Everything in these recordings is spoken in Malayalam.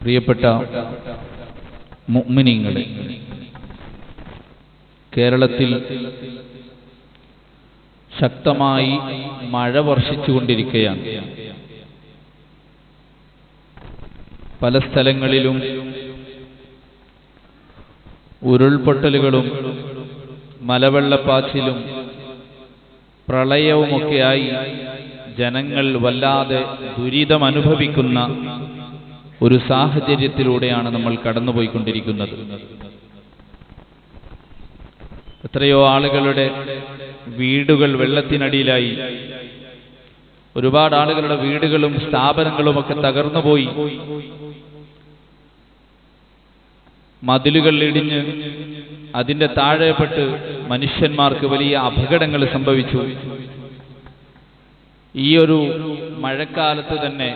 പ്രിയപ്പെട്ട മുഅ്മിനീങ്ങളെ, കേരളത്തിൽ ശക്തമായി മഴ വർഷിച്ചുകൊണ്ടിരിക്കുകയാണ്. പല സ്ഥലങ്ങളിലും ഉരുൾപൊട്ടലുകളും മലവെള്ളപ്പാച്ചിലും പ്രളയവുമൊക്കെയായി ജനങ്ങൾ വല്ലാതെ ദുരിതമനുഭവിക്കുന്ന ഒരു സാഹചര്യത്തിലൂടെയാണ് നമ്മൾ കടന്നുപോയിക്കൊണ്ടിരിക്കുന്നത്. എത്രയോ ആളുകളുടെ വീടുകൾ വെള്ളത്തിനടിയിലായി. ഒരുപാട് ആളുകളുടെ വീടുകളും സ്ഥാപനങ്ങളുമൊക്കെ തകർന്നുപോയി. മതിലുകൾ ഇടിഞ്ഞ് അതിൻ്റെ താഴെപ്പെട്ട് മനുഷ്യന്മാർക്ക് വലിയ അപകടങ്ങൾ സംഭവിച്ചു. ഈ ഒരു മഴക്കാലത്ത് തന്നെ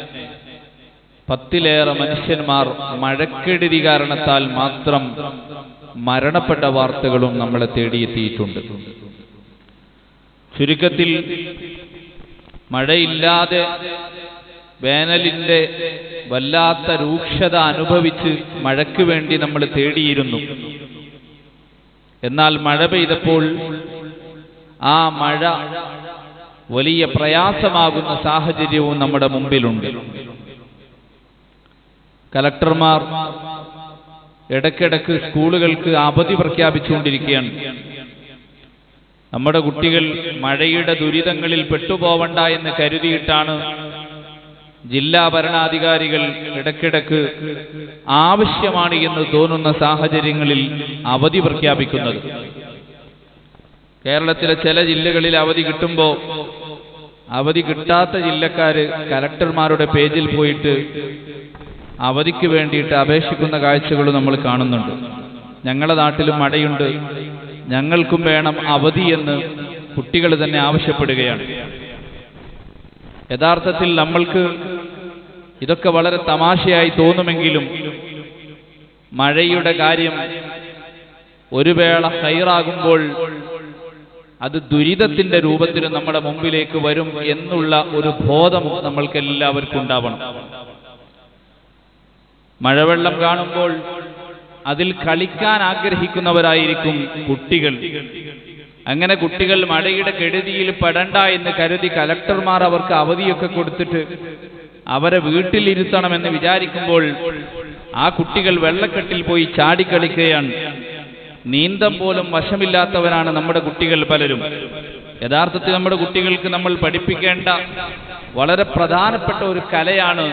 10-ലേറെ മനുഷ്യന്മാർ മഴക്കെടുതി കാരണത്താൽ മാത്രം മരണപ്പെട്ട വാർത്തകളും നമ്മളെ തേടിയെത്തിയിട്ടുണ്ട്. ചുരുക്കത്തിൽ മഴയില്ലാതെ വേനലിന്റെ വല്ലാത്ത രൂക്ഷത അനുഭവിച്ച് മഴയ്ക്ക് വേണ്ടി നമ്മൾ തേടിയിരുന്നു. എന്നാൽ മഴ പെയ്തപ്പോൾ ആ മഴ വലിയ പ്രയാസമാകുന്ന സാഹചര്യവും നമ്മുടെ മുമ്പിലുണ്ട്. കലക്ടർമാർ ഇടയ്ക്കിടയ്ക്ക് സ്കൂളുകൾക്ക് അവധി പ്രഖ്യാപിച്ചുകൊണ്ടിരിക്കുകയാണ്. നമ്മുടെ കുട്ടികൾ മഴയുടെ ദുരിതങ്ങളിൽ പെട്ടുപോവണ്ട എന്ന് കരുതിയിട്ടാണ് ജില്ലാ ഭരണാധികാരികൾ ഇടയ്ക്കിടയ്ക്ക് ആവശ്യമാണ് എന്ന് തോന്നുന്ന സാഹചര്യങ്ങളിൽ അവധി പ്രഖ്യാപിക്കുന്നത്. കേരളത്തിലെ ചില ജില്ലകളിൽ അവധി കിട്ടുമ്പോൾ അവധി കിട്ടാത്ത ജില്ലക്കാര് കലക്ടർമാരുടെ പേജിൽ പോയിട്ട് അവധിക്ക് വേണ്ടിയിട്ട് അപേക്ഷിക്കുന്ന കാഴ്ചകൾ നമ്മൾ കാണുന്നുണ്ട്. ഞങ്ങളുടെ നാട്ടിലും മഴയുണ്ട്, ഞങ്ങൾക്കും വേണം അവധി എന്ന് കുട്ടികൾ തന്നെ ആവശ്യപ്പെടുകയാണ്. യഥാർത്ഥത്തിൽ നമ്മൾക്ക് ഇതൊക്കെ വളരെ തമാശയായി തോന്നുമെങ്കിലും മഴയുടെ കാര്യം ഒരു വേള ഖൈറാകുമ്പോൾ അത് ദുരിതത്തിന്റെ രൂപത്തിൽ നമ്മുടെ മുമ്പിലേക്ക് വരും എന്നുള്ള ഒരു ബോധം നമ്മൾക്ക് എല്ലാവർക്കും ഉണ്ടാവണം. മഴവെള്ളം കാണുമ്പോൾ അതിൽ കളിക്കാൻ ആഗ്രഹിക്കുന്നവരായിരിക്കും കുട്ടികൾ. അങ്ങനെ കുട്ടികൾ മഴയുടെ കെടുതിയിൽ പെടണ്ട എന്ന് കരുതി കലക്ടർമാർ അവർക്ക് അവധിയൊക്കെ കൊടുത്തിട്ട് അവരെ വീട്ടിലിരുത്തണമെന്ന് വിചാരിക്കുമ്പോൾ ആ കുട്ടികൾ വെള്ളക്കെട്ടിൽ പോയി ചാടിക്കളിക്കുകയാണ്. നീന്തം പോലും വശമില്ലാത്തവരാണ് നമ്മുടെ കുട്ടികൾ പലരും. യഥാർത്ഥത്തിൽ നമ്മുടെ കുട്ടികൾക്ക് നമ്മൾ പഠിപ്പിക്കേണ്ട വളരെ പ്രധാനപ്പെട്ട ഒരു കലയാണ്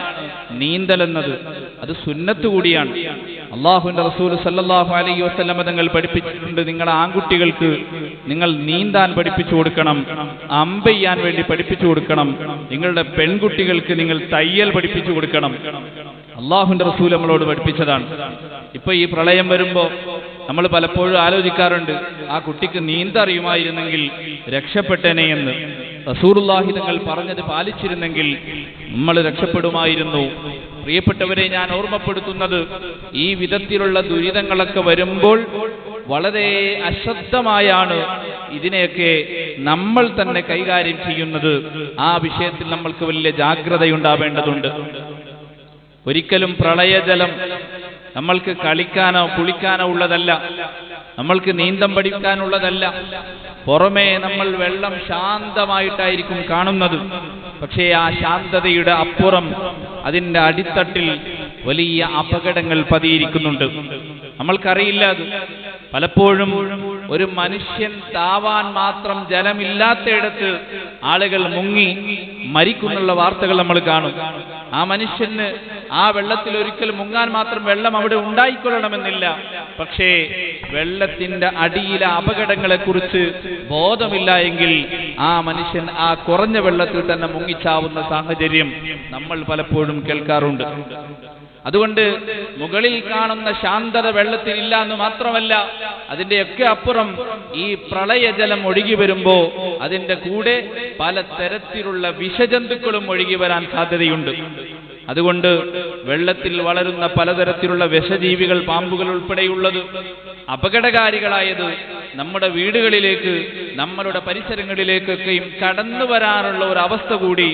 നീന്തൽ എന്നത്. അത് സുന്നത്ത് കൂടിയാണ്. അല്ലാഹുവിന്റെ റസൂൽ സല്ലല്ലാഹു അലൈഹി വസല്ലം തങ്ങൾ പഠിപ്പിച്ചിട്ടുണ്ട്, നിങ്ങളുടെ ആൺകുട്ടികൾക്ക് നിങ്ങൾ നീന്താൻ പഠിപ്പിച്ചു കൊടുക്കണം, അമ്പെയ്യാൻ വേണ്ടി പഠിപ്പിച്ചു കൊടുക്കണം, നിങ്ങളുടെ പെൺകുട്ടികൾക്ക് നിങ്ങൾ തയ്യൽ പഠിപ്പിച്ചു കൊടുക്കണം. അല്ലാഹുവിന്റെ റസൂൽ നമ്മളോട് പഠിപ്പിച്ചതാണ്. ഇപ്പൊ ഈ പ്രളയം വരുമ്പോ നമ്മൾ പലപ്പോഴും ആലോചിക്കാറുണ്ട്, ആ കുട്ടിക്ക് നീന്തറിയുമായിരുന്നെങ്കിൽ രക്ഷപ്പെട്ടേനെ എന്ന്. റസൂലുള്ളാഹി തങ്ങൾ പറഞ്ഞത് പാലിച്ചിരുന്നെങ്കിൽ നമ്മൾ രക്ഷപ്പെടുമായിരുന്നു. പ്രിയപ്പെട്ടവരെ, ഞാൻ ഓർമ്മപ്പെടുത്തുന്നത്, ഈ വിധത്തിലുള്ള ദുരിതങ്ങളൊക്കെ വരുമ്പോൾ വളരെ അശ്രദ്ധമായാണ് ഇതിനെയൊക്കെ നമ്മൾ തന്നെ കൈകാര്യം ചെയ്യുന്നത്. ആ വിഷയത്തിൽ നമ്മൾക്ക് വലിയ ജാഗ്രതയുണ്ടാവേണ്ടതുണ്ട്. ഒരിക്കലും പ്രളയജലം നമ്മൾക്ക് കളിക്കാനോ കുളിക്കാനോ ഉള്ളതല്ല, നമ്മൾക്ക് നീന്തം പഠിക്കാനുള്ളതല്ല. പുറമേ നമ്മൾ വെള്ളം ശാന്തമായിട്ടായിരിക്കും കാണുന്നത്. പക്ഷേ ആ ശാന്തതയുടെ അപ്പുറം അതിൻ്റെ അടിത്തട്ടിൽ വലിയ അപകടങ്ങൾ പതിയിരിക്കുന്നുണ്ട്. നമ്മൾക്കറിയില്ല അത്. പലപ്പോഴും ഒരു മനുഷ്യൻ താവാൻ മാത്രം ജലമില്ലാത്തയിടത്ത് ആളുകൾ മുങ്ങി മരിക്കുന്നുള്ള വാർത്തകൾ നമ്മൾ കാണും. ആ മനുഷ്യന് ആ വെള്ളത്തിൽ ഒരിക്കലും മുങ്ങാൻ മാത്രം വെള്ളം അവിടെ ഉണ്ടായിക്കൊള്ളണമെന്നില്ല. പക്ഷേ വെള്ളത്തിന്റെ അടിയിലെ അപകടങ്ങളെ കുറിച്ച് ബോധമില്ല എങ്കിൽ ആ മനുഷ്യൻ ആ കുറഞ്ഞ വെള്ളത്തിൽ തന്നെ മുങ്ങിച്ചാവുന്ന സാഹചര്യം നമ്മൾ പലപ്പോഴും കേൾക്കാറുണ്ട്. അതുകൊണ്ട് മുകളിൽ കാണുന്ന ശാന്തത വെള്ളത്തിനില്ല എന്ന് മാത്രമല്ല, അതിന്റെയൊക്കെ അപ്പുറം ഈ പ്രളയജലം ഒഴുകി വരുമ്പോ അതിന്റെ കൂടെ പല തരത്തിലുള്ള വിഷജന്തുക്കളും ഒഴുകി വരാൻ സാധ്യതയുണ്ട്. അതുകൊണ്ട് വെള്ളത്തിൽ വളരുന്ന പലതരത്തിലുള്ള വിഷജീവികൾ, പാമ്പുകൾ ഉൾപ്പെടെയുള്ളത്, അപകടകാരികളായത് നമ്മുടെ വീടുകളിലേക്ക്, നമ്മളുടെ പരിസരങ്ങളിലേക്കൊക്കെയും കടന്നു വരാനുള്ള ഒരു അവസ്ഥ കൂടി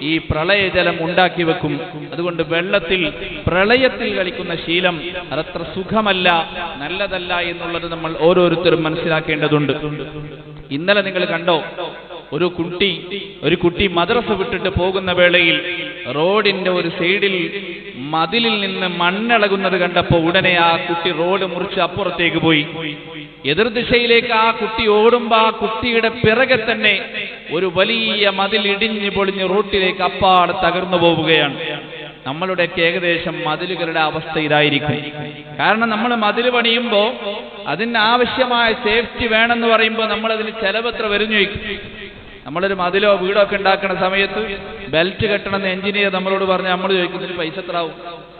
ഈ പ്രളയജലം ഉണ്ടാക്കി വെക്കും. അതുകൊണ്ട് വെള്ളത്തിൽ, പ്രളയത്തിൽ കളിക്കുന്ന ശീലം അതത്ര സുഖമല്ല, നല്ലതല്ല എന്നുള്ളത് നമ്മൾ ഓരോരുത്തരും മനസ്സിലാക്കേണ്ടതുണ്ട്. ഇന്നലെ നിങ്ങൾ കണ്ടോ, ഒരു കുട്ടി മദ്രസ വിട്ടിട്ട് പോകുന്ന വേളയിൽ റോഡിന്റെ ഒരു സൈഡിൽ മതിലിൽ നിന്ന് മണ്ണിളകുന്നത് കണ്ടപ്പോൾ ഉടനെ ആ കുട്ടി റോഡ് മുറിച്ച് അപ്പുറത്തേക്ക് പോയി. എതിർദിശയിലേക്ക് ആ കുട്ടി ഓടുമ്പോ ആ കുട്ടിയുടെ പിറകെ തന്നെ ഒരു വലിയ മതിൽ ഇടിഞ്ഞു പൊളിഞ്ഞ് റോട്ടിലേക്ക് അപ്പാടെ തകർന്നു പോവുകയാണ്. നമ്മളുടെയൊക്കെ ഏകദേശം മതിലുകളുടെ അവസ്ഥ ഇതായിരിക്കും. കാരണം നമ്മൾ മതിൽ പണിയുമ്പോൾ അതിന് ആവശ്യമായ സേഫ്റ്റി വേണമെന്ന് പറയുമ്പോൾ നമ്മളതിന് ചെലവ് എത്ര വരുന്നു ചോദിക്കും. നമ്മളൊരു മതിലോ വീടോ ഒക്കെ ഉണ്ടാക്കുന്ന സമയത്ത് ബെൽറ്റ് കെട്ടണമെന്ന് എഞ്ചിനീയർ നമ്മളോട് പറഞ്ഞ് നമ്മൾ ചോദിക്കുന്നതിന് പൈസ എത്ര ആവും?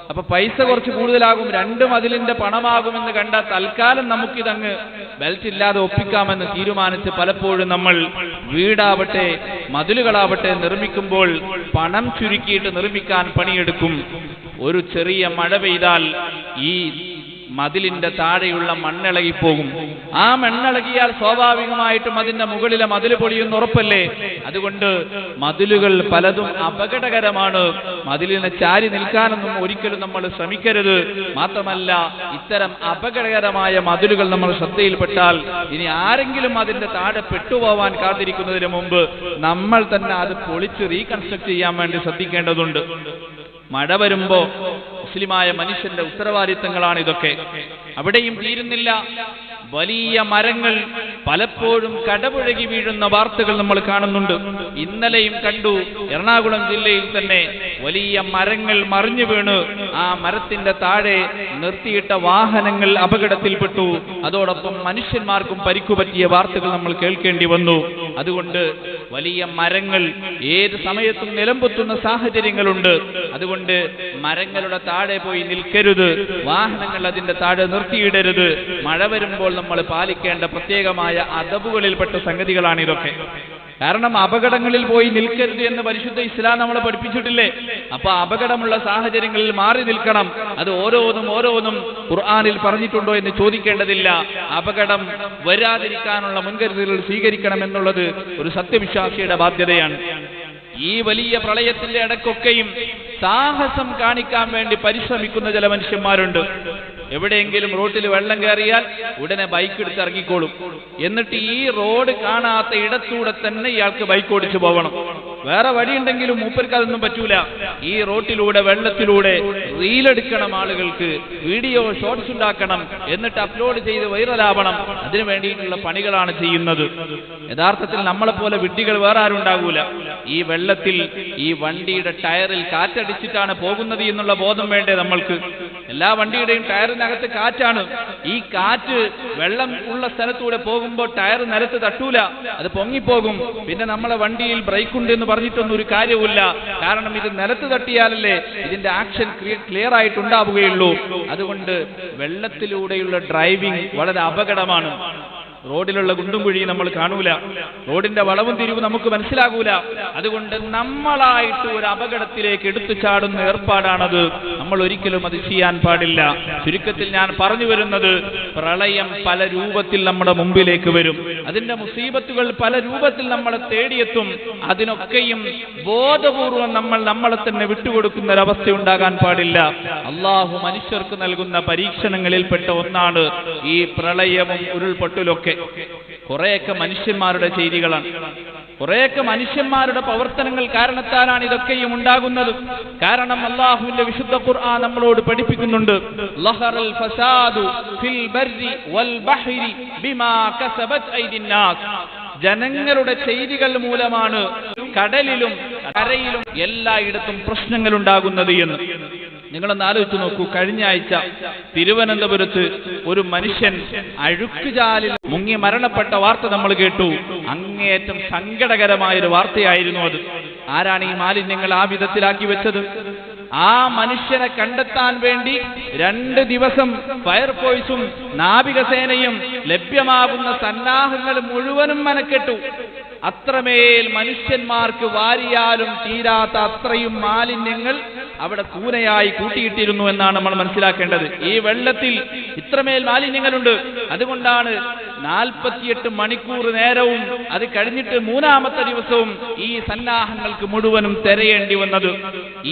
അപ്പൊ പൈസ കുറച്ച് കൂടുതലാകും, 2 മതിലിന്റെ പണമാകുമെന്ന് കണ്ടാൽ തൽക്കാലം നമുക്കിതങ്ങ് ബെൽറ്റ് ഇല്ലാതെ ഒപ്പിക്കാമെന്ന് തീരുമാനിച്ച് പലപ്പോഴും നമ്മൾ വീടാവട്ടെ മതിലുകളാവട്ടെ നിർമ്മിക്കുമ്പോൾ പണം ചുരുക്കിയിട്ട് നിർമ്മിക്കാൻ പണിയെടുക്കും. ഒരു ചെറിയ മഴ പെയ്താൽ ഈ മതിലിന്റെ താഴെയുള്ള മണ്ണിളകിപ്പോകും. ആ മണ്ണിളകിയാൽ സ്വാഭാവികമായിട്ടും അതിന്റെ മുകളിലെ മതിൽ പൊളിയുന്ന ഉറപ്പല്ലേ. അതുകൊണ്ട് മതിലുകൾ പലതും അപകടകരമാണ്. മതിലിനെ ചാരി നിൽക്കാനൊന്നും ഒരിക്കലും നമ്മൾ ശ്രമിക്കരുത്. മാത്രമല്ല, ഇത്തരം അപകടകരമായ മതിലുകൾ നമ്മൾ ശ്രദ്ധയിൽപ്പെട്ടാൽ ഇനി ആരെങ്കിലും അതിന്റെ താഴെ പെട്ടുപോവാൻ കാത്തിരിക്കുന്നതിന് മുമ്പ് നമ്മൾ തന്നെ അത് പൊളിച്ച് റീകൺസ്ട്രക്ട് ചെയ്യാൻ വേണ്ടി ശ്രദ്ധിക്കേണ്ടതുണ്ട്. മഴ വരുമ്പോ മുസ്ലിമായ മനുഷ്യന്റെ ഉത്തരവാദിത്തങ്ങളാണ് ഇതൊക്കെ. അവിടെയും തീരുന്നില്ല. വലിയ മരങ്ങൾ പലപ്പോഴും കടപുഴകി വീഴുന്ന വാർത്തകൾ നമ്മൾ കാണുന്നുണ്ട്. ഇന്നലെയും കണ്ടു, എറണാകുളം ജില്ലയിൽ തന്നെ വലിയ മരങ്ങൾ മറിഞ്ഞു വീണ് ആ മരത്തിന്റെ താഴെ നിർത്തിയിട്ട വാഹനങ്ങൾ അപകടത്തിൽപ്പെട്ടു. അതോടൊപ്പം മനുഷ്യന്മാർക്കും പരിക്കുപറ്റിയ വാർത്തകൾ നമ്മൾ കേൾക്കേണ്ടി വന്നു. അതുകൊണ്ട് വലിയ മരങ്ങൾ ഏത് സമയത്തും നിലംപൊത്തുന്ന സാഹചര്യങ്ങളുണ്ട്. അതുകൊണ്ട് മരങ്ങളുടെ താഴെ പോയി നിൽക്കരുത്, വാഹനങ്ങൾ അതിന്റെ താഴെ നിർത്തിയിടരുത്. മഴ വരുമ്പോൾ നമ്മൾ പാലിക്കേണ്ട പ്രത്യേകമായ അദബുകളിൽപ്പെട്ട സംഗതികളാണ് ഇതൊക്കെ. കാരണം അപകടങ്ങളിൽ പോയി നിൽക്കരുത് എന്ന് പരിശുദ്ധ ഇസ്ലാം നമ്മളെ പഠിപ്പിച്ചിട്ടില്ലേ? അപ്പൊ അപകടമുള്ള സാഹചര്യങ്ങളിൽ മാറി നിൽക്കണം. അത് ഓരോന്നും ഖുർആനിൽ പറഞ്ഞിട്ടുണ്ടോ എന്ന് ചോദിക്കേണ്ടതില്ല. അപകടം വരാതിരിക്കാനുള്ള മുൻകരുതലുകൾ സ്വീകരിക്കണം എന്നുള്ളത് ഒരു സത്യവിശ്വാസിയുടെ ബാധ്യതയാണ്. ഈ വലിയ പ്രളയത്തിന്റെ ഇടയ്ക്കൊക്കെയും സാഹസം കാണിക്കാൻ വേണ്ടി പരിശ്രമിക്കുന്ന ചില മനുഷ്യന്മാരുണ്ട്. എവിടെയെങ്കിലും റോട്ടിൽ വെള്ളം കയറിയാൽ ഉടനെ ബൈക്ക് എടുത്ത് ഇറങ്ങിക്കോളും. എന്നിട്ട് ഈ റോഡ് കാണാത്ത ഇടത്തൂടെ തന്നെ ഇയാൾക്ക് ബൈക്ക് ഓടിച്ചു പോകണം. വേറെ വഴിയുണ്ടെങ്കിലും മൂപ്പർക്ക് അതൊന്നും പറ്റൂല. ഈ റോട്ടിലൂടെ വെള്ളത്തിലൂടെ റീലെടുക്കണം, ആളുകൾക്ക് വീഡിയോ ഷോർട്സ് ഉണ്ടാക്കണം, എന്നിട്ട് അപ്ലോഡ് ചെയ്ത് വൈറലാവണം. അതിനു വേണ്ടിയിട്ടുള്ള പണികളാണ് ചെയ്യുന്നത്. യഥാർത്ഥത്തിൽ നമ്മളെപ്പോലെ വിഡ്ഢികൾ വേറെ ആരും ഉണ്ടാകൂല. ഈ വെള്ളത്തിൽ ഈ വണ്ടിയുടെ ടയറിൽ കാറ്റടിച്ചിട്ടാണ് പോകുന്നത് എന്നുള്ള ബോധം വേണ്ടേ നമ്മൾക്ക്? എല്ലാ വണ്ടിയുടെയും ടയറിനകത്ത് കാറ്റാണ്. ഈ കാറ്റ് വെള്ളം ഉള്ള സ്ഥലത്തൂടെ പോകുമ്പോൾ ടയർ നിലത്ത് തട്ടൂല, അത് പൊങ്ങിപ്പോകും. പിന്നെ നമ്മളെ വണ്ടിയിൽ ബ്രേക്ക് ഉണ്ട് എന്ന് പറഞ്ഞിട്ടൊന്നും ഒരു കാര്യവുമില്ല. കാരണം ഇത് നിലത്ത് തട്ടിയാലല്ലേ ഇതിന്റെ ആക്ഷൻ ക്ലിയർ ആയിട്ടുണ്ടാവുകയുള്ളൂ. അതുകൊണ്ട് വെള്ളത്തിലൂടെയുള്ള ഡ്രൈവിംഗ് വളരെ അപകടമാണ്. റോഡിലുള്ള കുണ്ടും കുഴിയും നമ്മൾ കാണൂല, റോഡിന്റെ വളവും തിരിവ് നമുക്ക് മനസ്സിലാകൂല. അതുകൊണ്ട് നമ്മളായിട്ട് ഒരു അപകടത്തിലേക്ക് എടുത്തു ചാടുന്ന ഏർപ്പാടാണത്. നമ്മൾ ഒരിക്കലും അത് ചെയ്യാൻ പാടില്ല. ചുരുക്കത്തിൽ ഞാൻ പറഞ്ഞു വരുന്നത്, പ്രളയം പല രൂപത്തിൽ നമ്മുടെ മുമ്പിലേക്ക് വരും. അതിന്റെ മുസീബത്തുകൾ പല രൂപത്തിൽ നമ്മളെ തേടിയെത്തും. അതിനൊക്കെയും ബോധപൂർവം നമ്മൾ നമ്മളെ തന്നെ വിട്ടുകൊടുക്കുന്ന ഒരവസ്ഥ ഉണ്ടാകാൻ പാടില്ല. അള്ളാഹു മനുഷ്യർക്ക് നൽകുന്ന പരീക്ഷണങ്ങളിൽപ്പെട്ട ഒന്നാണ് ഈ പ്രളയവും ഉരുൾപൊട്ടലൊക്കെ. കുറെയൊക്കെ മനുഷ്യന്മാരുടെ ചെയ്തികളാണ്, കുറെയൊക്കെ മനുഷ്യന്മാരുടെ പ്രവർത്തനങ്ങൾ കാരണത്താലാണ് ഇതൊക്കെയും ഉണ്ടാകുന്നത്. കാരണം അല്ലാഹുവിന്റെ വിശുദ്ധ ഖുർആൻ നമ്മളോട് പഠിപ്പിക്കുന്നുണ്ട്, ലഹറൽ ഫസാദു ഫിൽ ബർരി വൽ ബഹരി ബിമാ കസബത് ഐദിൻ നാസ്. ജനങ്ങളുടെ ചെയ്തികൾ മൂലമാണ് കടലിലും കരയിലും എല്ലായിടത്തും പ്രശ്നങ്ങൾ ഉണ്ടാകുന്നത് എന്ന്. നിങ്ങളൊന്ന് ആലോചിച്ച് നോക്കൂ. കഴിഞ്ഞ ആഴ്ച തിരുവനന്തപുരത്ത് ഒരു മനുഷ്യൻ അഴുക്കുചാലിൽ മുങ്ങി മരണപ്പെട്ട വാർത്ത നമ്മൾ കേട്ടു. അങ്ങേയറ്റം സങ്കടകരമായൊരു വാർത്തയായിരുന്നു അത്. ആരാണ് ഈ മാലിന്യങ്ങൾ ആ വിധത്തിലാക്കി വെച്ചത്? ആ മനുഷ്യനെ കണ്ടെത്താൻ വേണ്ടി 2 ദിവസം ഫയർഫോഴ്സും നാവികസേനയും ലഭ്യമാകുന്ന സന്നാഹങ്ങൾ മുഴുവനും മെനക്കെട്ടു. അത്രമേൽ മനുഷ്യന്മാർക്ക് വാരിയാലും തീരാത്ത അത്രയും മാലിന്യങ്ങൾ അവിടെ കൂനയായി കൂട്ടിയിട്ടിരുന്നു എന്നാണ് നമ്മൾ മനസ്സിലാക്കേണ്ടത്. ഈ വെള്ളത്തിൽ ഇത്രമേൽ മാലിന്യങ്ങളുണ്ട്. അതുകൊണ്ടാണ് 48 മണിക്കൂർ നേരവും അത് കഴിഞ്ഞിട്ട് 3-ാമത്തെ ദിവസവും ഈ സന്നാഹങ്ങൾക്ക് മുഴുവനും തിരയേണ്ടി വന്നത്.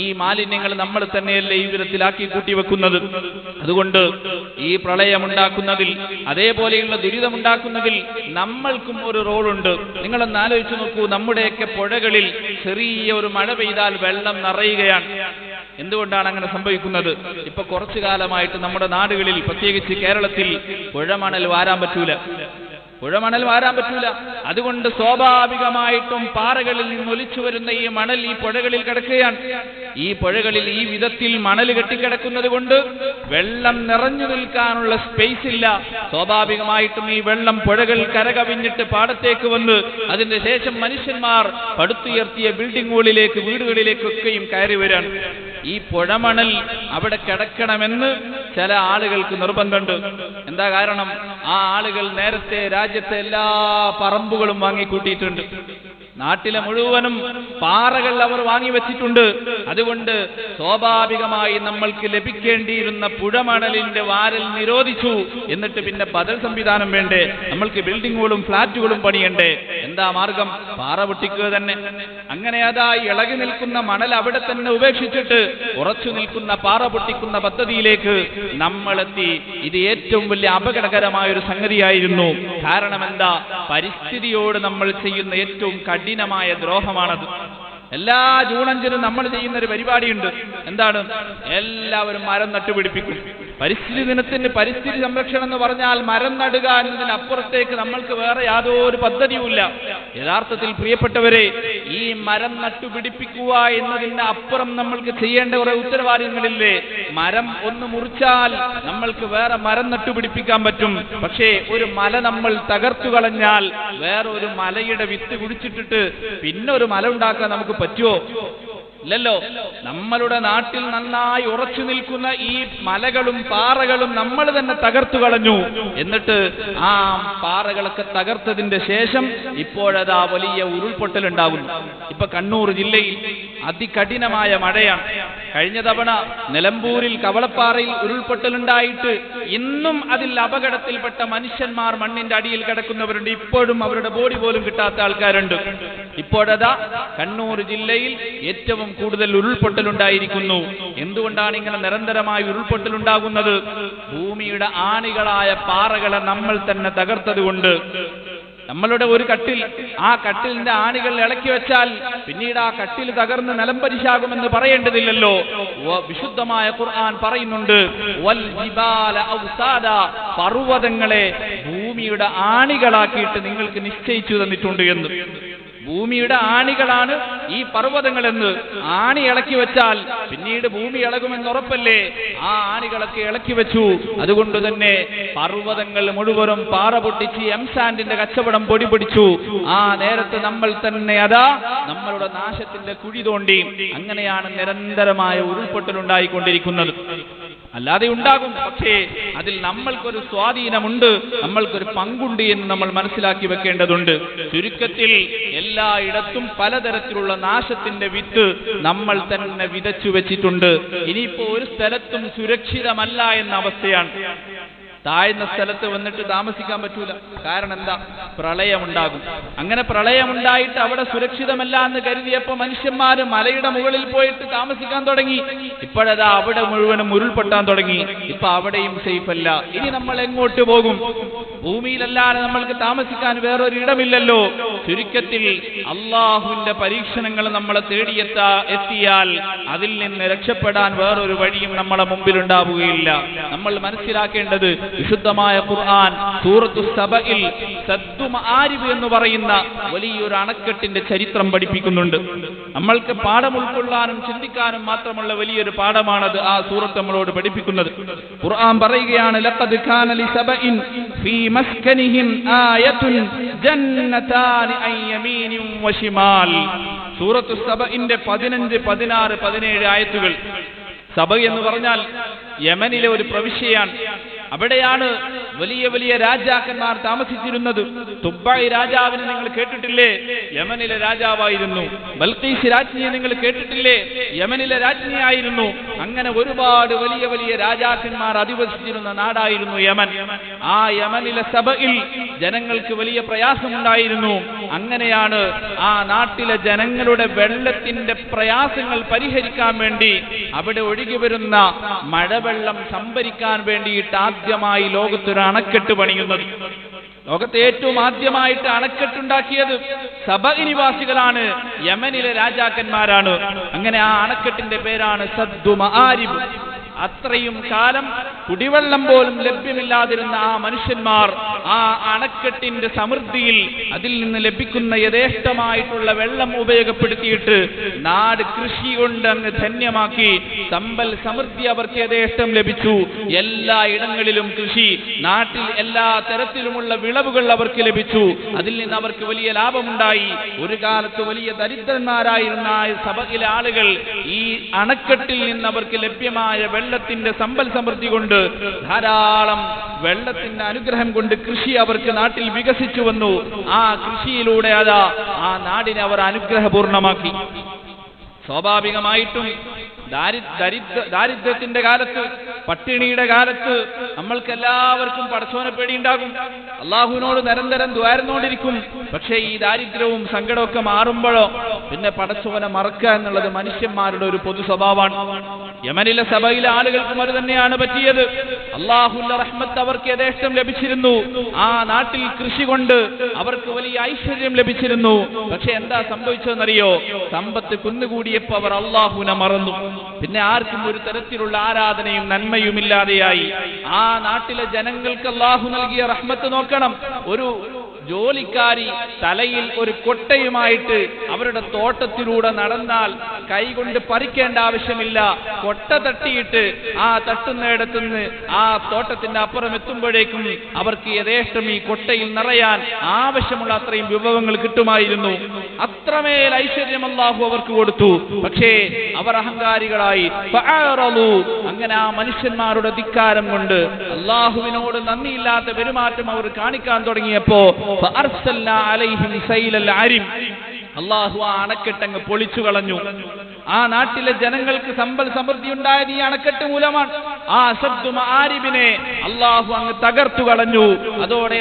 ഈ മാലിന്യങ്ങൾ നമ്മൾ തന്നെയല്ലേ ഈ വിധത്തിലാക്കി കൂട്ടിവെക്കുന്നത്. അതുകൊണ്ട് ഈ പ്രളയമുണ്ടാക്കുന്നതിൽ, അതേപോലെയുള്ള ദുരിതമുണ്ടാക്കുന്നതിൽ നമ്മൾക്കും ഒരു റോളുണ്ട്. നിങ്ങളൊന്ന് ആലോചിച്ചു നോക്കൂ, നമ്മുടെയൊക്കെ പുഴകളിൽ ചെറിയ ഒരു മഴ പെയ്താൽ വെള്ളം നിറയുകയാണ്. എന്തുകൊണ്ടാണ് അങ്ങനെ സംഭവിക്കുന്നത്? ഇപ്പൊ കുറച്ചു കാലമായിട്ട് നമ്മുടെ നാടുകളിൽ, പ്രത്യേകിച്ച് കേരളത്തിൽ, പുഴമണൽ വാരാൻ പറ്റൂല. അതുകൊണ്ട് സ്വാഭാവികമായിട്ടും പാറകളിൽ നിന്ന് ഒലിച്ചു വരുന്ന ഈ മണൽ ഈ പുഴകളിൽ കിടക്കുകയാണ്. ഈ പുഴകളിൽ ഈ വിധത്തിൽ മണൽ കെട്ടിക്കിടക്കുന്നത് കൊണ്ട് വെള്ളം നിറഞ്ഞു നിൽക്കാനുള്ള സ്പേസ് ഇല്ല. സ്വാഭാവികമായിട്ടും ഈ വെള്ളം പുഴകൾ കരകവിഞ്ഞിട്ട് പാടത്തേക്ക് വന്ന് അതിന്റെ ശേഷം മനുഷ്യന്മാർ പടുത്തുയർത്തിയ ബിൽഡിങ്ങുകളിലേക്ക്, വീടുകളിലേക്കൊക്കെയും കയറി വരാൻ. ഈ പുഴമണൽ അവിടെ കിടക്കണമെന്ന് ചില ആളുകൾക്ക് നിർബന്ധമുണ്ട്. എന്താ കാരണം? ആ ആളുകൾ നേരത്തെ രാജ്യത്തെ എല്ലാ പറമ്പുകളും വാങ്ങിക്കൂട്ടിയിട്ടുണ്ട്. നാട്ടിലെ മുഴുവനും പാറകൾ അവർ വാങ്ങിവെച്ചിട്ടുണ്ട്. അതുകൊണ്ട് സ്വാഭാവികമായി നമ്മൾക്ക് ലഭിക്കേണ്ടിയിരുന്ന പുഴമണലിന്റെ വാരൽ നിരോധിച്ചു. എന്നിട്ട് പിന്നെ ബദൽ സംവിധാനം വേണ്ടേ? നമ്മൾക്ക് ബിൽഡിങ്ങുകളും ഫ്ളാറ്റുകളും പണിയണ്ടേ? എന്താ മാർഗം? പാറ പൊട്ടിക്കുക തന്നെ. അങ്ങനെ അതാ ഇളകി നിൽക്കുന്ന മണൽ അവിടെ തന്നെ ഉപേക്ഷിച്ചിട്ട് ഉറച്ചു നിൽക്കുന്ന പാറ പൊട്ടിക്കുന്ന പദ്ധതിയിലേക്ക് നമ്മളെത്തി. ഇത് ഏറ്റവും വലിയ അപകടകരമായ ഒരു സംഗതിയായിരുന്നു. കാരണം എന്താ? പരിസ്ഥിതിയോട് നമ്മൾ ചെയ്യുന്ന ഏറ്റവും കഠിനമായ ദ്രോഹമാണത്. എല്ലാ ജൂൺ 5-നും നമ്മൾ ചെയ്യുന്ന ഒരു പരിപാടിയുണ്ട്. എന്താണ്? എല്ലാവരും മരം നട്ടുപിടിപ്പിക്കും. പരിസ്ഥിതി ദിനത്തിന് പരിസ്ഥിതി സംരക്ഷണം എന്ന് പറഞ്ഞാൽ മരം നടുക എന്നതിനപ്പുറത്തേക്ക് നമ്മൾക്ക് വേറെ യാതൊരു പദ്ധതിയുമില്ല. യഥാർത്ഥത്തിൽ പ്രിയപ്പെട്ടവരെ, ഈ മരം നട്ടുപിടിപ്പിക്കുക എന്നതിന് അപ്പുറം നമ്മൾക്ക് ചെയ്യേണ്ട കുറെ ഉത്തരവാദിത്തങ്ങളില്ലേ? മരം ഒന്ന് മുറിച്ചാൽ നമ്മൾക്ക് വേറെ മരം നട്ടുപിടിപ്പിക്കാൻ പറ്റും. പക്ഷേ ഒരു മല നമ്മൾ തകർത്തു കളഞ്ഞാൽ വേറെ ഒരു മലയുടെ വിത്ത് കുഴിച്ചിട്ടിട്ട് പിന്നെ ഒരു മല ഉണ്ടാക്കാൻ നമുക്ക് പറ്റുമോ? ഇല്ലല്ലോ. നമ്മളുടെ നാട്ടിൽ നന്നായി ഉറച്ചു നിൽക്കുന്ന ഈ മലകളും പാറകളും നമ്മൾ തന്നെ തകർത്തു കളഞ്ഞു. എന്നിട്ട് ആ പാറകളൊക്കെ തകർത്തതിന്റെ ശേഷം ഇപ്പോഴതാ വലിയ ഉരുൾപൊട്ടൽ ഉണ്ടാകുന്നു. ഇപ്പൊ കണ്ണൂർ ജില്ലയിൽ അതികഠിനമായ മഴയാണ്. കഴിഞ്ഞ തവണ നിലമ്പൂരിൽ കവളപ്പാറയിൽ ഉരുൾപൊട്ടലുണ്ടായിട്ട് ഇന്നും അതിൽ അപകടത്തിൽപ്പെട്ട മനുഷ്യന്മാർ മണ്ണിന്റെ അടിയിൽ കിടക്കുന്നവരുണ്ട്. ഇപ്പോഴും അവരുടെ ബോഡി പോലും കിട്ടാത്ത ആൾക്കാരുണ്ട്. ഇപ്പോഴതാ കണ്ണൂർ ജില്ലയിൽ ഏറ്റവും കൂടുതൽ ഉരുൾപൊട്ടലുണ്ടായിരിക്കുന്നു. എന്തുകൊണ്ടാണ് ഇങ്ങനെ നിരന്തരമായി ഉരുൾപൊട്ടലുണ്ടാകുന്നത്? ഭൂമിയുടെ ആണികളായ പാറകളെ നമ്മൾ തന്നെ തകർത്തത് കൊണ്ട്. നമ്മളുടെ ഒരു കട്ടിൽ, ആ കട്ടിലിന്റെ ആണികൾ ഇളക്കി വെച്ചാൽ പിന്നീട് ആ കട്ടിൽ തകർന്ന് നിലംപരിശാകുമെന്ന് പറയേണ്ടതില്ലല്ലോ. വിശുദ്ധമായ ഖുർആൻ പറയുന്നുണ്ട്, വൽ ജിബാല ഔസാദ, പർവ്വതങ്ങളെ ഭൂമിയുടെ ആണികളാക്കിയിട്ട് നിങ്ങൾക്ക് നിശ്ചയിച്ചു തന്നിട്ടുണ്ട് എന്ന്. ഭൂമിയുടെ ആണികളാണ് ഈ പർവ്വതങ്ങളെന്ന്. ആണി ഇളക്കി വെച്ചാൽ പിന്നീട് ഭൂമി ഇളകുമെന്നുറപ്പല്ലേ? ആ ആണികളൊക്കെ ഇളക്കി വെച്ചു. അതുകൊണ്ട് തന്നെ പർവ്വതങ്ങൾ മുഴുവനും പാറ പൊട്ടിച്ച് എംസാൻഡിന്റെ കച്ചവടം പൊടി പിടിച്ചു. ആ നേരത്ത് നമ്മൾ തന്നെ അതാ നമ്മളുടെ നാശത്തിന്റെ കുഴി തോണ്ടി. അങ്ങനെയാണ് നിരന്തരമായ ഉരുൾപൊട്ടലുണ്ടായിക്കൊണ്ടിരിക്കുന്നത്. അല്ലാതെ ഉണ്ടാകും, പക്ഷേ അതിൽ നമ്മൾക്കൊരു സ്വാധീനമുണ്ട്, നമ്മൾക്കൊരു പങ്കുണ്ട് എന്ന് നമ്മൾ മനസ്സിലാക്കി വെക്കേണ്ടതുണ്ട്. ചുരുക്കത്തിൽ എല്ലായിടത്തും പലതരത്തിലുള്ള നാശത്തിന്റെ വിത്ത് നമ്മൾ തന്നെ വിതച്ചു വെച്ചിട്ടുണ്ട്. ഇനിയിപ്പോ ഒരു സ്ഥലത്തും സുരക്ഷിതമല്ല എന്ന അവസ്ഥയാണ്. താഴ്ന്ന സ്ഥലത്ത് വന്നിട്ട് താമസിക്കാൻ പറ്റൂല. കാരണം എന്താ? പ്രളയമുണ്ടാകും. അങ്ങനെ പ്രളയമുണ്ടായിട്ട് അവിടെ സുരക്ഷിതമല്ല എന്ന് കരുതിയപ്പോ മനുഷ്യന്മാര് മലയുടെ മുകളിൽ പോയിട്ട് താമസിക്കാൻ തുടങ്ങി. ഇപ്പോഴതാ അവിടെ മുഴുവനും ഉരുൾപൊട്ടാൻ തുടങ്ങി. ഇപ്പൊ അവിടെയും സേഫ് അല്ല. ഇനി നമ്മൾ എങ്ങോട്ട് പോകും? ഭൂമിയിലല്ലാതെ നമ്മൾക്ക് താമസിക്കാൻ വേറൊരിടമില്ലല്ലോ. ചുരുക്കത്തിൽ അള്ളാഹുവിന്റെ പരീക്ഷണങ്ങൾ നമ്മളെ എത്തിയാൽ അതിൽ നിന്ന് രക്ഷപ്പെടാൻ വേറൊരു വഴിയും നമ്മളെ മുമ്പിൽ ഉണ്ടാവുകയില്ല. നമ്മൾ മനസ്സിലാക്കേണ്ടത്, വിശുദ്ധമായ ഖുർആൻ സൂറത്തു സബയിൽ സദ്ദു മആരിബ് എന്ന് പറയുന്ന വലിയൊരു അണക്കെട്ടിന്റെ ചരിത്രം പഠിപ്പിക്കുന്നുണ്ട്. നമ്മൾക്ക് പാഠം ഉൾക്കൊള്ളാനും ചിന്തിക്കാനും മാത്രമുള്ള വലിയൊരു പാഠമാണത് ആ സൂറത്ത് നമ്മളോട് പഠിപ്പിക്കുന്നത്. ഖുർആൻ പറയുകയാണ്, ലഖദ് കാന ലിസബഇൻ ഫീ മസ്കനിഹിം ആയത്തുൻ ജന്നതാനി അൻ യമീനിൻ വശിമാൽ. സൂറത്തു സബഇന്റെ 15, 16, 17 ആയത്തുകൾ. സബ എന്ന് പറഞ്ഞാൽ യമനിലെ ഒരു പ്രവിശ്യയാണ്. അവിടെയാണ് വലിയ വലിയ രാജാക്കന്മാർ താമസിച്ചിരുന്നത്. തുബ്ബായി രാജാവിനെ നിങ്ങൾ കേട്ടിട്ടില്ലേ? യമനിലെ രാജാവായിരുന്നു. ബൽഖീസ് രാജ്ഞിയെ നിങ്ങൾ കേട്ടിട്ടില്ലേ? യമനിലെ രാജ്ഞിയായിരുന്നു. അങ്ങനെ ഒരുപാട് വലിയ വലിയ രാജാക്കന്മാർ അധിവസിച്ചിരുന്ന നാടായിരുന്നു യമൻ. ആ യമനിലെ സബയിൽ ജനങ്ങൾക്ക് വലിയ പ്രയാസമുണ്ടായിരുന്നു. അങ്ങനെയാണ് ആ നാട്ടിലെ ജനങ്ങളുടെ വെള്ളത്തിന്റെ പ്രയാസങ്ങൾ പരിഹരിക്കാൻ വേണ്ടി അവിടെ ഒഴുകി വരുന്ന മഴവെള്ളം സംഭരിക്കാൻ വേണ്ടിയിട്ട് ആദ്യമായി ലോകത്തൊരു അണക്കെട്ട് പണിയുന്നത്. ലോകത്തെ ഏറ്റവും ആദ്യമായിട്ട് അണക്കെട്ടുണ്ടാക്കിയത് സബഇ നിവാസികളാണ്, യമനിലെ രാജാക്കന്മാരാണ്. അങ്ങനെ ആ അണക്കെട്ടിന്റെ പേരാണ് സദ്ദു മആരിബ്. അത്രയും കാലം കുടിവെള്ളം പോലും ലഭ്യമില്ലാതിരുന്ന ആ മനുഷ്യന്മാർ ആ അണക്കെട്ടിന്റെ സമൃദ്ധിയിൽ അതിൽ നിന്ന് ലഭിക്കുന്ന യഥേഷ്ടമായിട്ടുള്ള വെള്ളം ഉപയോഗപ്പെടുത്തിയിട്ട് നാട് കൃഷി കൊണ്ട് അങ്ങ് ധന്യമാക്കി. സമ്പൽ സമൃദ്ധി അവർക്ക് യഥേഷ്ടം ലഭിച്ചു. എല്ലാ ഇടങ്ങളിലും കൃഷി, നാട്ടിൽ എല്ലാ തരത്തിലുമുള്ള വിളവുകൾ അവർക്ക് ലഭിച്ചു. അതിൽ നിന്ന് അവർക്ക് വലിയ ലാഭമുണ്ടായി. ഒരു കാലത്ത് വലിയ ദരിദ്രന്മാരായിരുന്ന സബയിലെ ആളുകൾ ഈ അണക്കെട്ടിൽ നിന്ന് അവർക്ക് ലഭ്യമായ വെള്ളത്തിന്റെ സമ്പൽ സമൃദ്ധി കൊണ്ട്, ധാരാളം വെള്ളത്തിന്റെ അനുഗ്രഹം കൊണ്ട് കൃഷി അവർക്ക് നാട്ടിൽ വികസിച്ചു വന്നു. ആ കൃഷിയിലൂടെ ആ നാടിനെ അവർ അനുഗ്രഹപൂർണമാക്കി. സ്വാഭാവികമായിട്ടും ദാരിദ്ര്യത്തിന്റെ കാലത്ത്, പട്ടിണിയുടെ കാലത്ത് നമ്മൾക്ക് എല്ലാവർക്കും പടച്ചോനെ പേടിയുണ്ടാകും. അള്ളാഹുവിനോട് നിരന്തരം ദ്വാരുന്നോണ്ടിരിക്കും. പക്ഷേ ഈ ദാരിദ്ര്യവും സങ്കടമൊക്കെ മാറുമ്പോഴോ പിന്നെ പടച്ചോനെ മറക്കുക എന്നുള്ളത് മനുഷ്യന്മാരുടെ ഒരു പൊതു സ്വഭാവമാണ്. യമനിലെ സഭയിലെ ആളുകൾക്കും അത് തന്നെയാണ് പറ്റിയത്. അള്ളാഹുവിന്റെ റഹ്മത്ത് അവർക്ക് യഥേഷ്ടം ലഭിച്ചിരുന്നു. ആ നാട്ടിൽ കൃഷി കൊണ്ട് അവർക്ക് വലിയ ഐശ്വര്യം ലഭിച്ചിരുന്നു. പക്ഷെ എന്താ സംഭവിച്ചതെന്നറിയോ? സമ്പത്ത് കുന്നുകൂടിയപ്പോൾ അവർ അള്ളാഹുവിനെ മറന്നു. പിന്നെ ആർക്കും ഒരു തരത്തിലുള്ള ആരാധനയും നന്മയും ഇല്ലാതെയായി. ആ നാട്ടിലെ ജനങ്ങൾക്ക് അള്ളാഹു നൽകിയ റഹ്മത്ത് നോക്കണം. ഒരു ജോലിക്കാരി തലയിൽ ഒരു കൊട്ടയുമായിട്ട് അവരുടെ തോട്ടത്തിലൂടെ നടന്നാൽ കൈകൊണ്ട് പറിക്കേണ്ട ആവശ്യമില്ല. കൊട്ട തട്ടിയിട്ട് ആ തട്ടുന്നിടത്തുനിന്ന് ആ തോട്ടത്തിന്റെ അപ്പുറം എത്തുമ്പോഴേക്കും അവർക്ക് യഥേഷ്ടം ഈ കൊട്ടയിൽ നിറയാൻ ആവശ്യമുള്ള അത്രയും വിഭവങ്ങൾ കിട്ടുമായിരുന്നു. അത്രമേൽ ഐശ്വര്യം അല്ലാഹു അവർക്ക് കൊടുത്തു. പക്ഷേ അവർ അഹങ്കാരികളായി. അങ്ങനെ ആ മനുഷ്യന്മാരുടെ ധിക്കാരം കൊണ്ട് അള്ളാഹുവിനോട് നന്ദിയില്ലാത്ത പെരുമാറ്റം അവർ കാണിക്കാൻ തുടങ്ങിയപ്പോ അള്ളാഹു ആ അണക്കെട്ടങ്ങ് പൊളിച്ചു കളഞ്ഞു. ആ നാട്ടിലെ ജനങ്ങൾക്ക് സമ്പൽ സമൃദ്ധി ഉണ്ടായത് ഈ അണക്കെട്ട് മൂലമാണ്. ആ സദ്ദു മആരിബിനെ അള്ളാഹു അങ്ങ് തകർത്തു കളഞ്ഞു. അതോടെ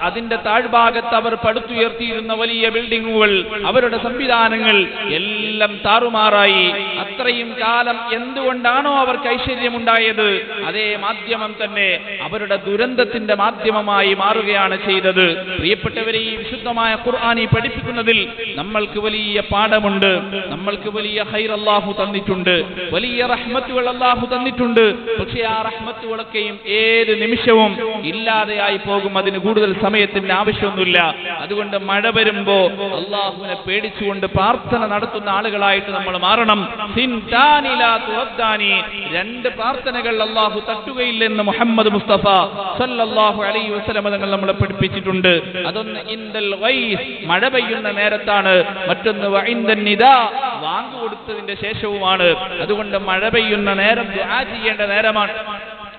അതിന്റെ താഴ്ഭാഗത്ത് അവർ പടുത്തുയർത്തിയിരുന്ന വലിയ ബിൽഡിങ്ങുകൾ, അവരുടെ സംവിധാനങ്ങൾ എല്ലാം താറുമാറായി. അത്രയും കാലം എന്തുകൊണ്ടാണോ അവർക്ക് ഐശ്വര്യമുണ്ടായത്, അതേ മാധ്യമം തന്നെ അവരുടെ ദുരന്തത്തിന്റെ മാധ്യമമായി മാറുകയാണ് ചെയ്തത്. പ്രിയപ്പെട്ടവരെ, ഈ വിശുദ്ധമായ ഖുർആനി പഠിപ്പിക്കുന്നതിൽ നമ്മൾക്ക് വലിയ പാഠമുണ്ട്. നമ്മൾക്ക് വലിയ ഖൈർ അല്ലാഹു തന്നിട്ടുണ്ട്, വലിയ റഹ്മത്തുകൾ അല്ലാഹു തന്നിട്ടുണ്ട്. പക്ഷേ ആ റഹ്മത്തുകളൊക്കെയും ഏത് നിമിഷവും ഇല്ലാതെയായി പോകും. അതിന് കൂടുതൽ സമയത്തിന്റെ ആവശ്യമൊന്നുമില്ല. അതുകൊണ്ട് മഴ വരുമ്പോ അള്ളാഹുവിനെ പേടിച്ചുകൊണ്ട് പ്രാർത്ഥന നടത്തുന്ന ആളുകളായിട്ട് നമ്മൾ മാറണം. രണ്ട് പ്രാർത്ഥനകൾ അള്ളാഹു തട്ടുകയില്ലെന്ന് മുഹമ്മദ് മുസ്തഫ സല്ലല്ലാഹു അലൈഹി വസല്ലം തങ്ങൾ നമ്മളെ പഠിപ്പിച്ചിട്ടുണ്ട്. അതൊന്ന് ഇൻദൽ ഗൈസ്, മഴ പെയ്യുന്ന നേരത്താണ്. മറ്റൊന്ന് വഇൻദൻ നിദാ, വാങ്ക് കൊടുത്തതിന്റെ ശേഷവുമാണ്. അതുകൊണ്ട് മഴ പെയ്യുന്ന നേരം ദുആ ചെയ്യേണ്ട നേരമാണ്.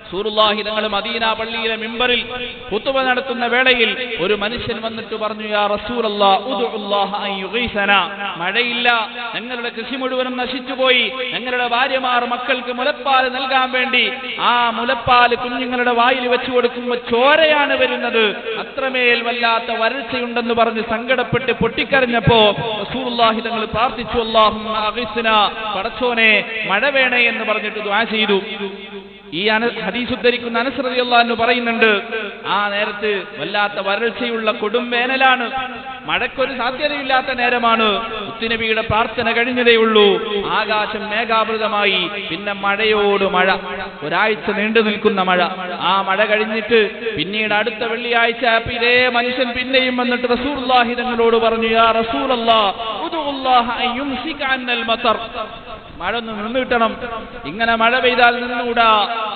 റസൂലുള്ളാഹി തങ്ങൾ മദീന പള്ളിയിലെ മിമ്പറിൽ ഖുതുബ നടത്തുന്ന വേളയിൽ ഒരു മനുഷ്യൻ വന്നിട്ട് പറഞ്ഞു, യാ റസൂലല്ലാഹ് ഉദ്ഉല്ലാഹ അൻ യുഗീസനാ, മഴയില്ല, ഞങ്ങളുടെ കൃഷി മുഴുവനും നശിച്ചുപോയി, ഞങ്ങളുടെ ഭാര്യമാർ മക്കൾക്ക് മുലപ്പാൽ നൽകാൻ വേണ്ടി ആ മുലപ്പാൽ കുഞ്ഞുങ്ങളുടെ വായിൽ വെച്ചു കൊടുക്കുമ്പോൾ ചോരയാണ് വരുന്നത്, അത്രമേൽ വല്ലാത്ത വരൾച്ചയുണ്ടെന്ന് പറഞ്ഞ് സങ്കടപ്പെട്ട് പൊട്ടിക്കരഞ്ഞപ്പോ റസൂലുള്ളാഹി തങ്ങൾ പ്രാർത്ഥിച്ചു, അല്ലാഹുമ്മ അഗിസ്നാ, പടച്ചോനെ മഴ വേണേ എന്ന് പറഞ്ഞിട്ട് ദുആ ചെയ്തു. ഈ ഹദീസ് ഉദ്ധരിക്കുന്ന അനസ് റളിയല്ലാഹു അൻഹു പറയുന്നുണ്ട്, ആ നേരത്ത് വല്ലാത്ത വരൾച്ചയുള്ള കൊടും വേനലാണ്, മഴക്കൊരു സാധ്യതയില്ലാത്ത നേരമാണ്. മുത്തുനബിയുടെ പ്രാർത്ഥന കഴിഞ്ഞതേ ഉള്ളൂ, ആകാശം മേഘാവൃതമായി. പിന്നെ മഴയോട് മഴ, ഒരാഴ്ച നീണ്ടു നിൽക്കുന്ന മഴ. ആ മഴ കഴിഞ്ഞിട്ട് പിന്നീട് അടുത്ത വെള്ളിയാഴ്ച ഇതേ മനുഷ്യൻ പിന്നെയും വന്നിട്ട് റസൂലുള്ളാഹി തങ്ങളോട് പറഞ്ഞു, യാ റസൂലല്ലാഹ് ഉദ്ഉല്ലാഹ അൻ യുംസിക അന്നൽ മതർ, മഴ ഒന്ന് നിന്ന് കിട്ടണം, ഇങ്ങനെ മഴ പെയ്താൽ നിന്നുകൂടാ,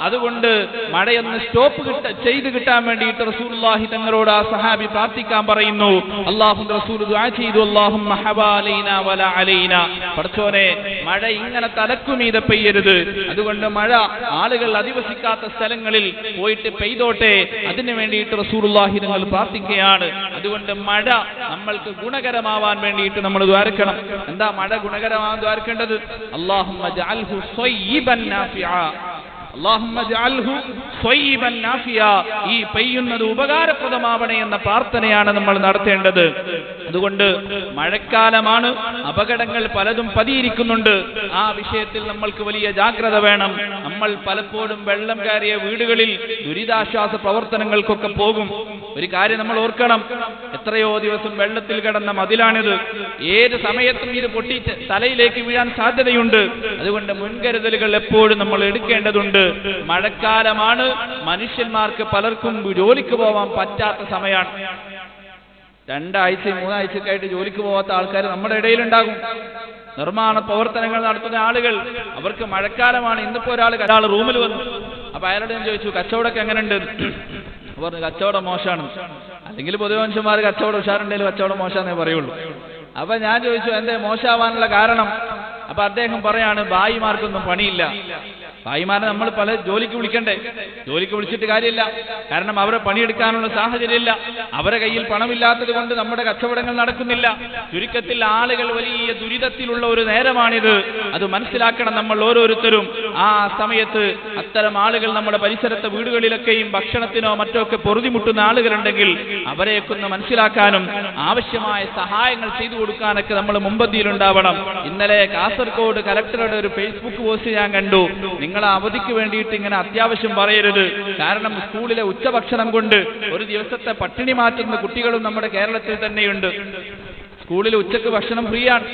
അതുകൊണ്ട് മഴയൊന്ന് സ്റ്റോപ്പ് ചെയ്ത് കിട്ടാൻ വേണ്ടിയിട്ട് റസൂലുള്ളാഹി തങ്ങളോട് ആ സഹാബി പ്രാർത്ഥിക്കാൻ പറയുന്നു. അല്ലാഹുവിന്റെ റസൂൽ ദുആ ചെയ്തു, അല്ലാഹുമ്മ ഹവാലൈനാ വലാ അലൈനാ, പടച്ചോനെ മഴ ഇങ്ങനെ തലക്കുമീതെ പെയ്യരുത്, അതുകൊണ്ട് മഴ ആളുകൾ അധിവസിക്കാത്ത സ്ഥലങ്ങളിൽ പോയിട്ട് പെയ്തോട്ടെ, അതിനു വേണ്ടിയിട്ട് റസൂലുള്ളാഹി തങ്ങൾ പ്രാർത്ഥിക്കുകയാണ്. അതുകൊണ്ട് മഴ നമ്മൾക്ക് ഗുണകരമാവാൻ വേണ്ടിയിട്ട് നമ്മൾ ദ്വാരക്കണം. എന്താ മഴ ഗുണകരമാവാൻ ദ്വാരക്കേണ്ടത്? അല്ലാഹുമ്മ ജഅൽഹു സ്വയ്യിബൻ നാഫിഅ, അല്ലാഹുമ്മ ജഅൽഹു സ്വയ്യിബൻ നാഫിഅ, ഈ പെയ്യുന്നത് ഉപകാരപ്രദമാവണേ എന്ന പ്രാർത്ഥനയാണ് നമ്മൾ നടത്തേണ്ടത്. അതുകൊണ്ട് മഴക്കാലമാണ്, അപകടങ്ങൾ പലതും പതിയിരിക്കുന്നുണ്ട്. ആ വിഷയത്തിൽ നമ്മൾക്ക് വലിയ ജാഗ്രത വേണം. നമ്മൾ പലപ്പോഴും വെള്ളം കയറിയ വീടുകളിൽ ദുരിതാശ്വാസ പ്രവർത്തനങ്ങൾക്കൊക്കെ പോകും. ഒരു കാര്യം നമ്മൾ ഓർക്കണം, എത്രയോ ദിവസം വെള്ളത്തിൽ കിടന്ന മതിലാണിത്. ഏത് സമയത്തും ഇത് പൊട്ടി തലയിലേക്ക് വീഴാൻ സാധ്യതയുണ്ട്. അതുകൊണ്ട് മുൻകരുതലുകൾ എപ്പോഴും നമ്മൾ എടുക്കേണ്ടതുണ്ട്. മഴക്കാലമാണ്, മനുഷ്യന്മാർക്ക് പലർക്കും ജോലിക്ക് പോവാൻ പറ്റാത്ത സമയമാണ്. 2 ആഴ്ചയും 3 ആഴ്ചയൊക്കെ ആയിട്ട് ജോലിക്ക് പോകാത്ത ആൾക്കാർ നമ്മുടെ ഇടയിലുണ്ടാകും. നിർമ്മാണ പ്രവർത്തനങ്ങൾ നടത്തുന്ന ആളുകൾ, അവർക്ക് മഴക്കാലമാണ്. ഇന്നിപ്പോ ഒരാൾ റൂമിൽ വന്നു. അപ്പൊ അയാളോട് ഞാൻ ചോദിച്ചു, കച്ചവടമൊക്കെ എങ്ങനെയുണ്ട്? പറഞ്ഞു കച്ചവടം മോശമാണ്. അല്ലെങ്കിൽ പൊതുവെ മനുഷ്യന്മാർ കച്ചവടം ഉഷാറുണ്ടെങ്കിലും കച്ചവടം മോശമാണെന്നേ പറയുള്ളൂ. അപ്പൊ ഞാൻ ചോദിച്ചു, എന്തേ മോശമാവാനുള്ള കാരണം? അപ്പൊ അദ്ദേഹം പറയാണ്, ഭായിമാർക്കൊന്നും പണിയില്ല. ഭായിമാരെ നമ്മൾ പല ജോലിക്ക് വിളിക്കണ്ടേ? ജോലിക്ക് വിളിച്ചിട്ട് കാര്യമില്ല. കാരണം അവരെ പണിയെടുക്കാനുള്ള സാഹചര്യമില്ല. അവരെ കയ്യിൽ പണമില്ലാത്തത് കൊണ്ട് നമ്മുടെ കച്ചവടങ്ങൾ നടക്കുന്നില്ല. ചുരുക്കത്തിൽ ആളുകൾ വലിയ ദുരിതത്തിലുള്ള ഒരു നേരമാണിത്. അത് മനസ്സിലാക്കണം നമ്മൾ ഓരോരുത്തരും. ആ സമയത്ത് അത്തരം ആളുകൾ നമ്മുടെ പരിസരത്തെ വീടുകളിലൊക്കെയും ഭക്ഷണത്തിനോ മറ്റോ ഒക്കെ പൊറുതിമുട്ടുന്ന ആളുകളുണ്ടെങ്കിൽ അവരെയൊക്കെ ഒന്ന് മനസ്സിലാക്കാനും ആവശ്യമായ സഹായങ്ങൾ ചെയ്തു കൊടുക്കാനൊക്കെ നമ്മൾ മുമ്പന്തിയിലുണ്ടാവണം. ഇന്നലെ കാസർഗോഡ് കലക്ടറുടെ ഒരു ഫേസ്ബുക്ക് പോസ്റ്റ് ഞാൻ കണ്ടു. നിങ്ങൾ അവധിക്ക് വേണ്ടിയിട്ട് ഇങ്ങനെ അത്യാവശ്യം പറയരുത്. കാരണം സ്കൂളിലെ ഉച്ചഭക്ഷണം കൊണ്ട് ഒരു ദിവസത്തെ പട്ടിണി മാറ്റുന്ന കുട്ടികളും നമ്മുടെ കേരളത്തിൽ തന്നെയുണ്ട്. സ്കൂളിൽ ഉച്ചക്ക് ഭക്ഷണം ഫ്രീ ആണ്.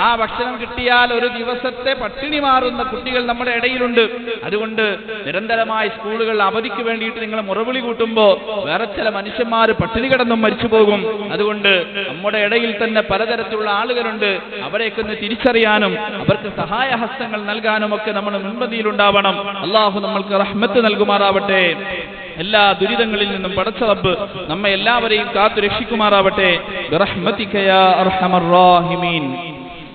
ആ ഭക്ഷണം കിട്ടിയാൽ ഒരു ദിവസത്തെ പട്ടിണി മാറുന്ന കുട്ടികൾ നമ്മുടെ ഇടയിലുണ്ട്. അതുകൊണ്ട് നിരന്തരമായി സ്കൂളുകൾ അവധിക്ക് വേണ്ടിയിട്ട് നിങ്ങൾ മുറവിളി കൂട്ടുമ്പോൾ വേറെ ചില മനുഷ്യന്മാർ പട്ടിണി കിടന്നും മരിച്ചു പോകും. അതുകൊണ്ട് നമ്മുടെ ഇടയിൽ തന്നെ പലതരത്തിലുള്ള ആളുകളുണ്ട്. അവരെയൊക്കെ തിരിച്ചറിയാനും അവർക്ക് സഹായഹസ്തങ്ങൾ നൽകാനും ഒക്കെ നമ്മൾ മുൻപന്തിയിലുണ്ടാവണം. അള്ളാഹു നമ്മൾക്ക് റഹ്മത്ത് നൽകുമാറാവട്ടെ. എല്ലാ ദുരിതങ്ങളിൽ നിന്നും പടച്ച റബ്ബ് നമ്മെ എല്ലാവരെയും കാത്തു രക്ഷിക്കുമാറാവട്ടെ. ബിറഹ്മതിക യാ അർഹമർ റഹീമീൻ.